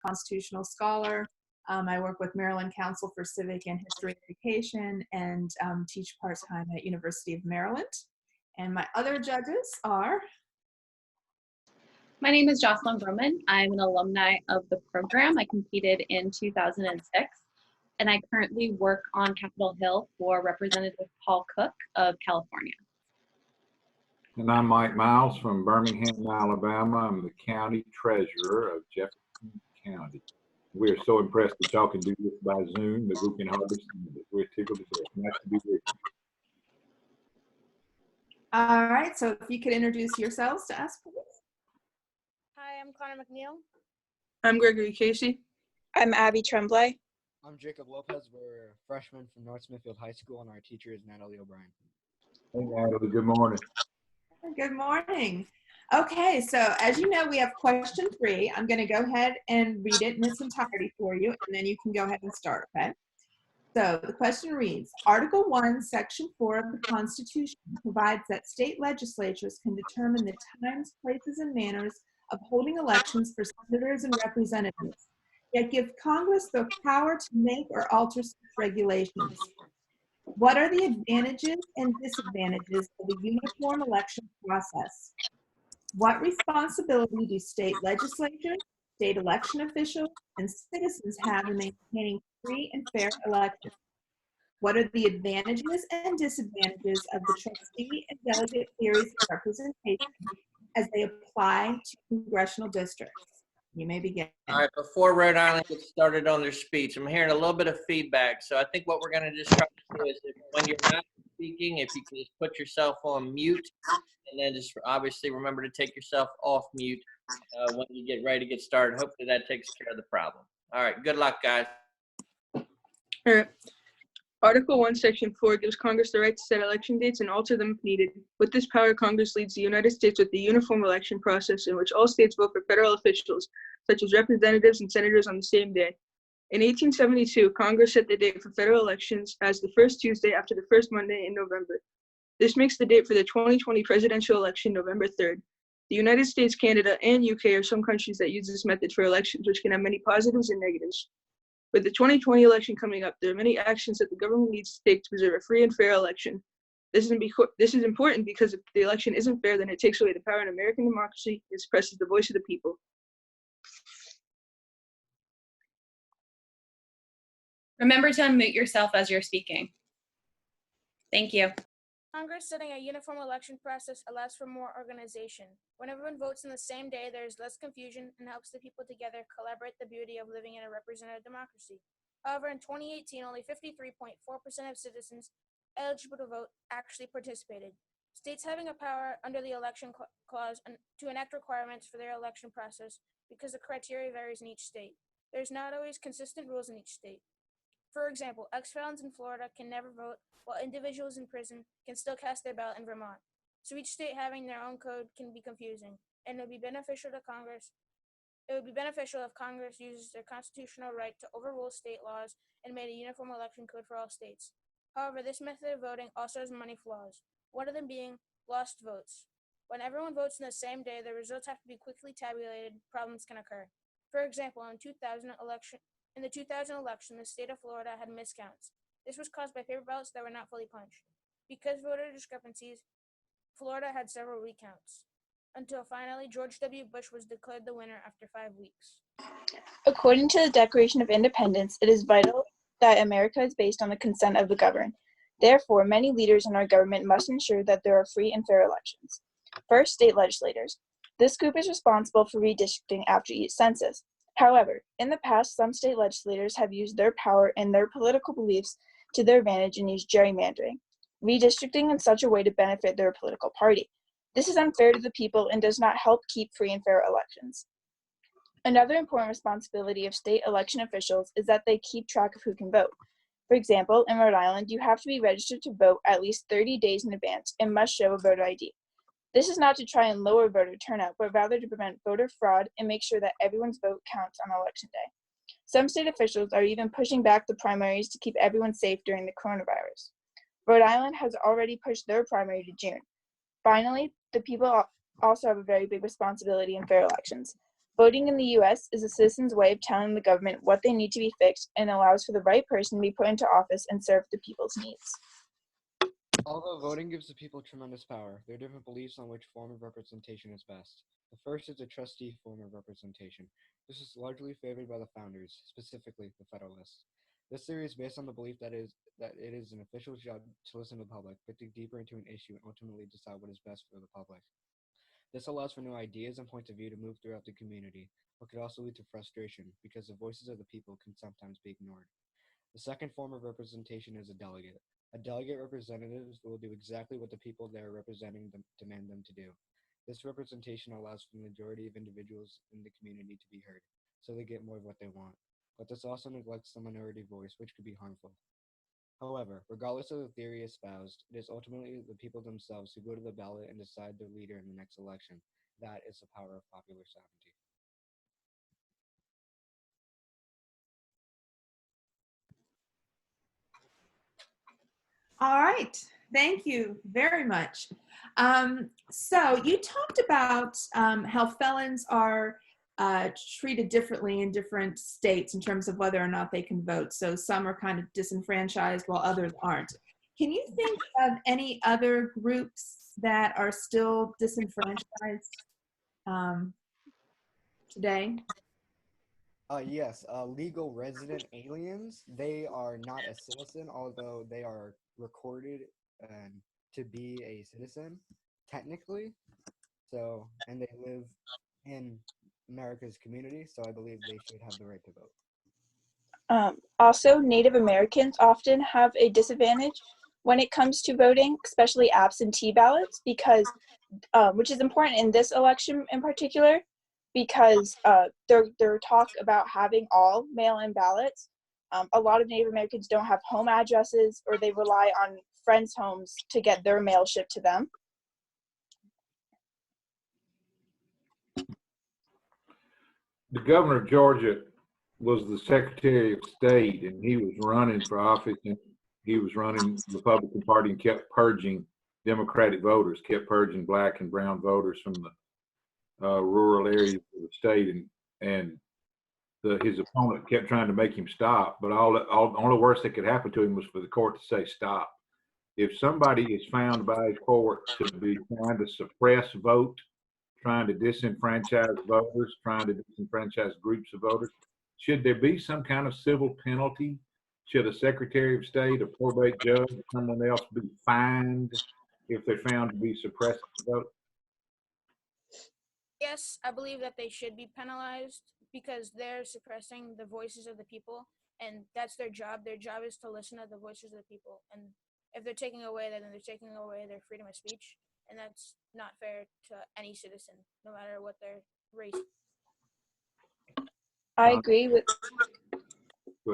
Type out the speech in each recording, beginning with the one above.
constitutional scholar. I work with Maryland Council for Civic and History Education and teach part-time at University of Maryland. And my other judges are... My name is Jocelyn Broman. I'm an alumni of the program. I competed in 2006, and I currently work on Capitol Hill for Representative Paul Cook of California. And I'm Mike Miles from Birmingham, Alabama. I'm the county treasurer of Jefferson County. We are so impressed that y'all can do this by Zoom that we can hardly stand it. We're tickled to death. Nice to be with you. All right, so if you could introduce yourselves to us, please. Hi, I'm Connor McNeil. I'm Gregory Casey. I'm Abby Tremblay. I'm Jacob Lopez. We're freshmen from North Smithfield High School, and our teacher is Natalie O'Brien. Hey, Natalie, good morning. Good morning. Okay, so as you know, we have question 3. I'm going to go ahead and read it in its entirety for you, and then you can go ahead and start, okay? So the question reads, Article 1, Section 4 of the Constitution provides that state legislatures can determine the times, places, and manners of holding elections for senators and representatives, yet give Congress the power to make or alter such regulations. What are the advantages and disadvantages of a uniform election process? What responsibility do state legislatures, state election officials, and citizens have in maintaining free and fair elections? What are the advantages and disadvantages of the trustee and delegate theories of representation as they apply to congressional districts? You may begin. All right, before Rhode Island gets started on their speech, I'm hearing a little bit of feedback. So I think what we're going to just try to do is when you're not speaking, if you can just put yourself on mute, and then just obviously remember to take yourself off mute when you get ready to get started. Hopefully that takes care of the problem. All right, good luck, guys. All right. Article 1, Section 4 gives Congress the right to set election dates and alter them if needed. With this power, Congress leads the United States with a uniform election process in which all states vote for federal officials, such as representatives and senators, on the same day. In 1872, Congress set the date for federal elections as the first Tuesday after the first Monday in November. This makes the date for the 2020 presidential election November 3rd. The United States, Canada, and UK are some countries that use this method for elections, which can have many positives and negatives. With the 2020 election coming up, there are many actions that the government needs to take to preserve a free and fair election. This is important because if the election isn't fair, then it takes away the power in American democracy and suppresses the voice of the people. Remember to unmute yourself as you're speaking. Thank you. Congress setting a uniform election process allows for more organization. When everyone votes on the same day, there is less confusion and helps the people together collaborate the beauty of living in a representative democracy. However, in 2018, only 53.4% of citizens eligible to vote actually participated. States having a power under the election clause to enact requirements for their election process because the criteria varies in each state. There's not always consistent rules in each state. For example, ex-felons in Florida can never vote, while individuals in prison can still cast their ballot in Vermont. So each state having their own code can be confusing, and it would be beneficial to Congress. It would be beneficial if Congress uses their constitutional right to overrule state laws and made a uniform election code for all states. However, this method of voting also has many flaws, one of them being lost votes. When everyone votes on the same day, the results have to be quickly tabulated, problems can occur. For example, in the 2000 election, the state of Florida had miscounts. This was caused by paper ballots that were not fully punched. Because voter discrepancies, Florida had several recounts, until finally George W. Bush was declared the winner after 5 weeks. According to the Declaration of Independence, it is vital that America is based on the consent of the governed. Therefore, many leaders in our government must ensure that there are free and fair elections. First, state legislators. This group is responsible for redistricting after each census. However, in the past, some state legislators have used their power and their political beliefs to their advantage and used gerrymandering, redistricting in such a way to benefit their political party. This is unfair to the people and does not help keep free and fair elections. Another important responsibility of state election officials is that they keep track of who can vote. For example, in Rhode Island, you have to be registered to vote at least 30 days in advance and must show a voter ID. This is not to try and lower voter turnout, but rather to prevent voter fraud and make sure that everyone's vote counts on election day. Some state officials are even pushing back the primaries to keep everyone safe during the coronavirus. Rhode Island has already pushed their primary to June. Finally, the people also have a very big responsibility in fair elections. Voting in the U.S. is a citizen's way of telling the government what they need to be fixed and allows for the right person to be put into office and serve the people's needs. Although voting gives the people tremendous power, there are different beliefs on which form of representation is best. The first is a trustee form of representation. This is largely favored by the founders, specifically the Federalists. This theory is based on the belief that it is an official job to listen to the public, but dig deeper into an issue and ultimately decide what is best for the public. This allows for new ideas and points of view to move throughout the community, but could also lead to frustration because the voices of the people can sometimes be ignored. The second form of representation is a delegate. A delegate representative will do exactly what the people they are representing demand them to do. This representation allows for the majority of individuals in the community to be heard, so they get more of what they want. But this also neglects the minority voice, which could be harmful. However, regardless of the theory espoused, it is ultimately the people themselves who go to the ballot and decide their leader in the next election. That is the power of popular sovereignty. All right. Thank you very much. So you talked about how felons are treated differently in different states in terms of whether or not they can vote. So some are kind of disenfranchised while others aren't. Can you think of any other groups that are still disenfranchised today? Yes, legal resident aliens. They are not a citizen, although they are recorded to be a citizen, technically. So, and they live in America's community, so I believe they should have the right to vote. Also, Native Americans often have a disadvantage when it comes to voting, especially absentee ballots, because which is important in this election in particular, because their talk about having all mail-in ballots. A lot of Native Americans don't have home addresses, or they rely on friends' homes to get their mail shipped to them. The governor of Georgia was the Secretary of State, and he was running for office, and he was running the Republican Party and kept purging Democratic voters, kept purging black and brown voters from the rural areas of the state, and his opponent kept trying to make him stop. But only worst that could happen to him was for the court to say stop. If somebody is found by a court to be trying to suppress vote, trying to disenfranchise voters, trying to disenfranchise groups of voters, should there be some kind of civil penalty? Should a Secretary of State, a probate judge, or someone else be fined if they're found to be suppressing the vote? Yes, I believe that they should be penalized because they're suppressing the voices of the people, and that's their job. Their job is to listen to the voices of the people, and if they're taking away that, then they're taking away their freedom of speech, and that's not fair to any citizen, no matter what their race. I agree with. Go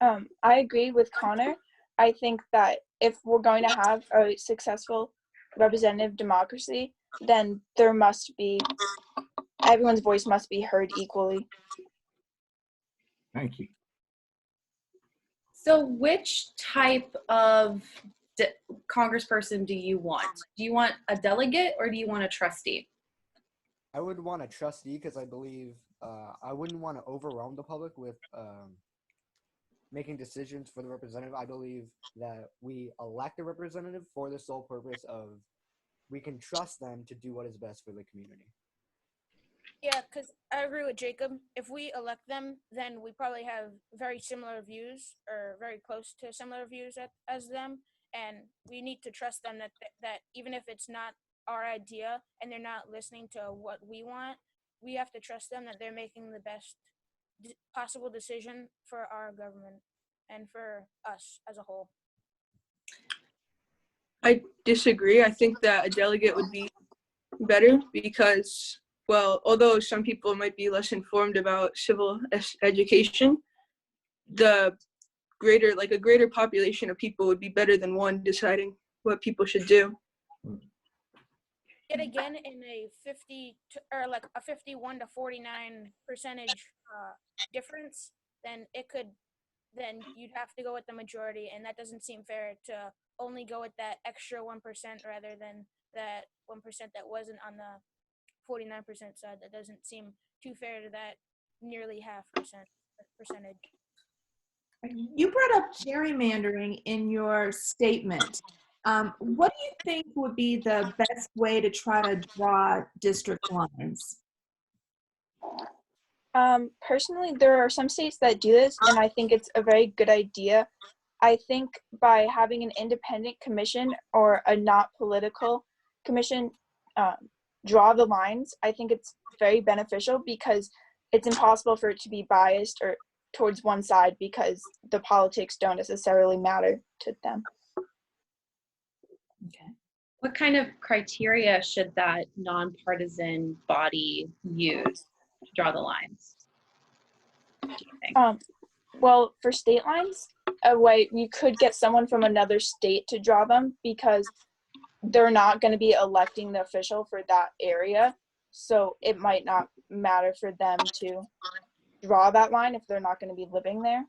ahead. I agree with Connor. I think that if we're going to have a successful representative democracy, then there must be, everyone's voice must be heard equally. Thank you. So which type of congressperson do you want? Do you want a delegate or do you want a trustee? I would want a trustee because I believe I wouldn't want to overwhelm the public with making decisions for the representative. I believe that we elect a representative for the sole purpose of we can trust them to do what is best for the community. Yeah, because I agree with Jacob. If we elect them, then we probably have very similar views or very close to similar views as them. And we need to trust them that even if it's not our idea and they're not listening to what we want, we have to trust them that they're making the best possible decision for our government and for us as a whole. I disagree. I think that a delegate would be better because, well, although some people might be less informed about civil education, a greater population of people would be better than one deciding what people should do. Yet again, in a 51 to 49 percentage difference, then you'd have to go with the majority, and that doesn't seem fair to only go with that extra 1% rather than that 1% that wasn't on the 49% said. That doesn't seem too fair to that nearly half percentage. You brought up gerrymandering in your statement. What do you think would be the best way to try to draw district lines? Personally, there are some states that do this, and I think it's a very good idea. I think by having an independent commission or a not political commission draw the lines, I think it's very beneficial because it's impossible for it to be biased or towards one side because the politics don't necessarily matter to them. Okay. What kind of criteria should that nonpartisan body use to draw the lines? Do you think? Well, for state lines, a way you could get someone from another state to draw them because they're not going to be electing the official for that area. So it might not matter for them to draw that line if they're not going to be living there.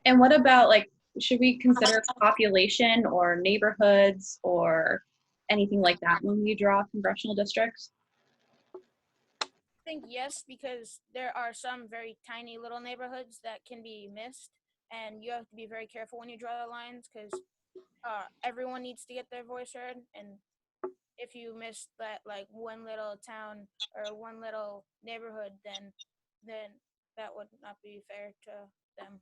And what about, like, should we consider population or neighborhoods or anything like that when we draw congressional districts? I think yes, because there are some very tiny little neighborhoods that can be missed, and you have to be very careful when you draw the lines because everyone needs to get their voice heard, and if you miss that like one little town or one little neighborhood, then that would not be fair to them.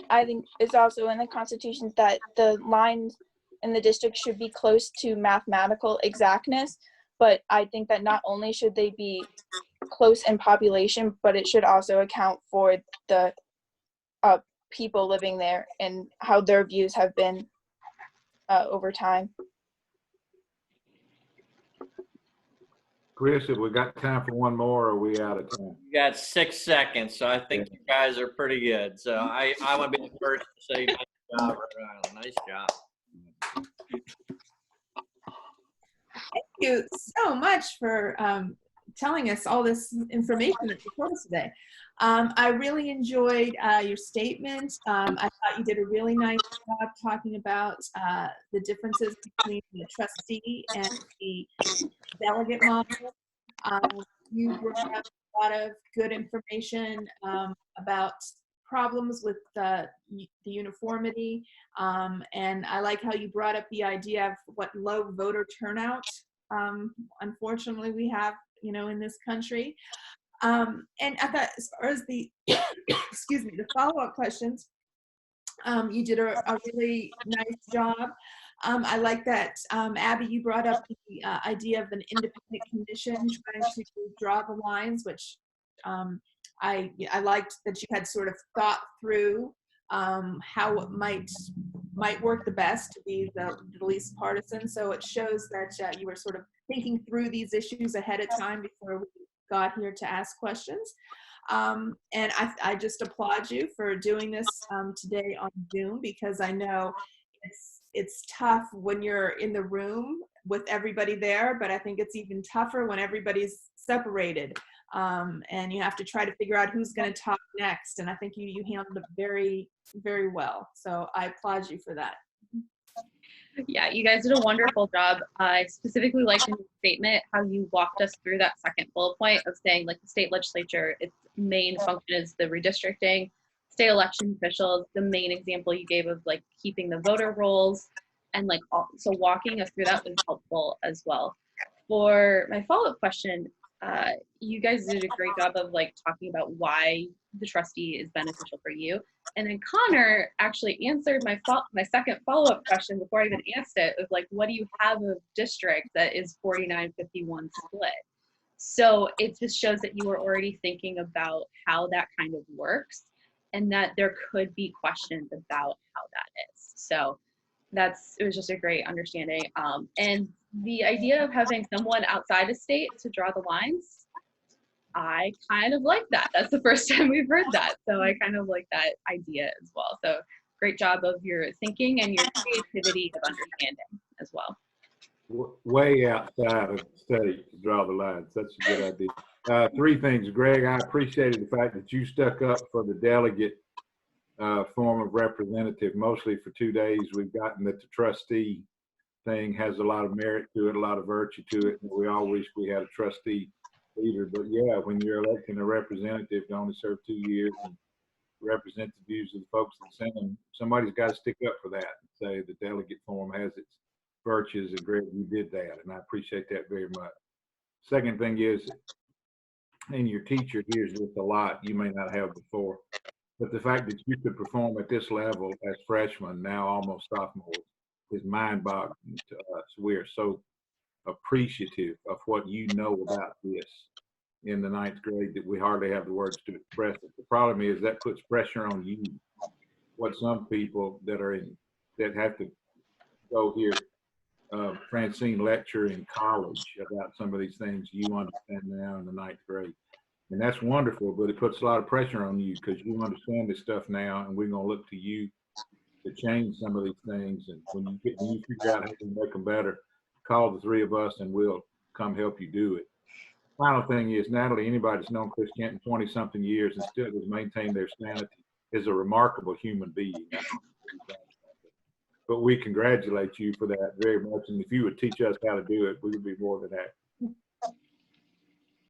I think it's also in the Constitution that the lines in the district should be close to mathematical exactness, but I think that not only should they be close in population, but it should also account for the people living there and how their views have been over time. Chris, have we got time for one more, or are we out of time? You got 6 seconds, so I think you guys are pretty good. So I want to be the first to say nice job, Rhode Island. Nice job. Thank you so much for telling us all this information that you told us today. I really enjoyed your statement. I thought you did a really nice job talking about the differences between the trustee and the delegate model. You brought up a lot of good information about problems with the uniformity, and I like how you brought up the idea of what low voter turnout unfortunately we have, you know, in this country. And I thought, as far as the excuse me, the follow-up questions, you did a really nice job. I like that, Abby, you brought up the idea of an independent commission trying to draw the lines, which I liked that you had sort of thought through how it might work the best to be the least partisan. So it shows that you were sort of thinking through these issues ahead of time before we got here to ask questions. And I just applaud you for doing this today on Zoom, because I know it's tough when you're in the room with everybody there, but I think it's even tougher when everybody's separated. And you have to try to figure out who's going to talk next. And I think you handled it very, very well. So I applaud you for that. Yeah, you guys did a wonderful job. I specifically liked in your statement how you walked us through that second bullet point of saying, like, the state legislature, its main function is the redistricting. State election officials, the main example you gave of like keeping the voter rolls, and like so walking us through that was helpful as well. For my follow-up question, you guys did a great job of like talking about why the trustee is beneficial for you. And then Connor actually answered my second follow-up question before I even asked it, of like, what do you have of district that is 49-51 split? So it just shows that you were already thinking about how that kind of works, and that there could be questions about how that is. So it was just a great understanding. And the idea of having someone outside of state to draw the lines, I kind of like that. That's the first time we've heard that. So I kind of like that idea as well. So great job of your thinking and your creativity of understanding as well. Way outside of the state to draw the lines. That's a good idea. 3 things, Greg. I appreciated the fact that you stuck up for the delegate form of representative, mostly for 2 days. We've gotten that the trustee thing has a lot of merit to it, a lot of virtue to it. And we all wish we had a trustee leader. But yeah, when you're electing a representative to only serve 2 years and represent the views of the folks that send them, somebody's got to stick up for that and say the delegate form has its virtues, and Greg, you did that, and I appreciate that very much. Second thing is, and your teacher hears this a lot, you may not have before, but the fact that you could perform at this level as freshmen, now almost sophomores, is mind-boggling to us. We are so appreciative of what you know about this in the 9th grade that we hardly have the words to express it. The problem is that puts pressure on you. What some people that are in, that have to go here, Francine lecture in college about some of these things you understand now in the 9th grade. And that's wonderful, but it puts a lot of pressure on you because you understand this stuff now, and we're going to look to you to change some of these things. And when you figure out how to make them better, call the 3 of us and we'll come help you do it. Final thing is, Natalie, anybody that's known Chris Kenton 20-something years and still has maintained their sanity is a remarkable human being. But we congratulate you for that very much. And if you would teach us how to do it, we would be more than happy.